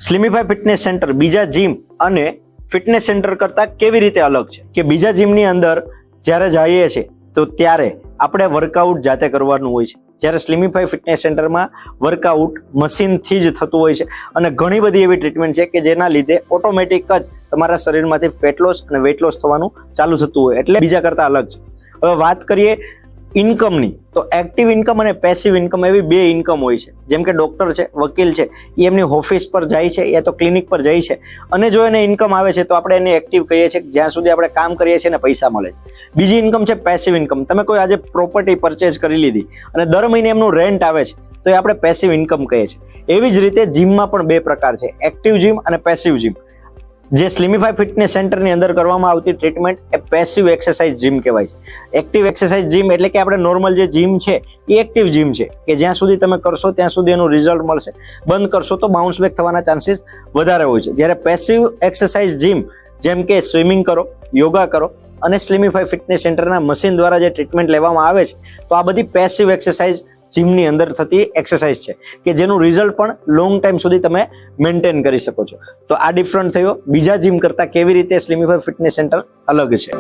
સ્લિમિફાઈ fitness centre બીજા gym અને fitness centre કરતા કેવી રીતે અલગ છે કે બીજા જીમની અંદર જ્યારે જઈએ છીએ તો ત્યારે આપણે વર્કઆઉટ જાતે કરવાનું હોય છે, જ્યારે સ્લિમિફાઈ ફિટનેસ સેન્ટરમાં વર્કઆઉટ મશીનથી જ થતું હોય છે અને ઘણી બધી એવી ટ્રીટમેન્ટ છે કે જેના લીધે ઓટોમેટિક જ તમારા શરીરમાંથી ફેટ લોસ અને વેટ લોસ થવાનું ચાલુ થતું હોય, એટલે બીજા કરતા અલગ છે. હવે વાત કરીએ ઇન્કમની, તો એક્ટિવ ઇન્કમ અને પેસિવ ઇન્કમ એવી બે ઇન્કમ હોય છે. જેમ કે ડોક્ટર છે, વકીલ છે, એ એમની ઓફિસ પર જાય છે યા તો ક્લિનિક પર જાય છે અને જો એને ઇન્કમ આવે છે તો આપણે એને એક્ટિવ કહીએ છીએ, જ્યાં સુધી આપણે કામ કરીએ છીએ અને પૈસા મળે છે. બીજી ઇન્કમ છે પેસિવ ઇન્કમ. તમે કોઈ આજે પ્રોપર્ટી પરચેઝ કરી લીધી અને દર મહિને એમનું રેન્ટ આવે છે તો એ આપણે પેસિવ ઇન્કમ કહીએ છીએ. એવી જ રીતે જીમમાં પણ બે પ્રકાર છે, એક્ટિવ જીમ અને પેસિવ જીમ. જે સ્લિમિફાઈ ફિટનેસ સેન્ટરની અંદર કરવામાં આવતી ટ્રીટમેન્ટ એ પેસિવ એક્સરસાઇઝ જીમ કહેવાય છે. એક્ટિવ એક્સરસાઇઝ જીમ એટલે કે આપણે નોર્મલ જે જીમ છે એ એક્ટિવ જીમ છે કે જ્યાં સુધી તમે કરશો ત્યાં સુધી એનું રિઝલ્ટ મળશે, બંધ કરશો તો બાઉન્સ બેક થવાના ચાન્સીસ વધારે હોય છે. જ્યારે પેસિવ એક્સરસાઇઝ જીમ જેમ કે સ્વિમિંગ કરો, યોગા કરો અને સ્લિમિફાઈ ફિટનેસ સેન્ટરના મશીન દ્વારા જે ટ્રીટમેન્ટ લેવામાં આવે છે તો આ બધી પેસિવ એક્સરસાઇઝ જીમની અંદર થતી એક્સરસાઇઝ છે કે જેનું રિઝલ્ટ પણ લોંગ ટાઈમ સુધી તમે મેન્ટેન કરી શકો છો. તો આ ડિફરન્ટ થયો બીજા જીમ કરતા કેવી રીતે સ્લિમિફાઈ ફિટનેસ સેન્ટર અલગ છે.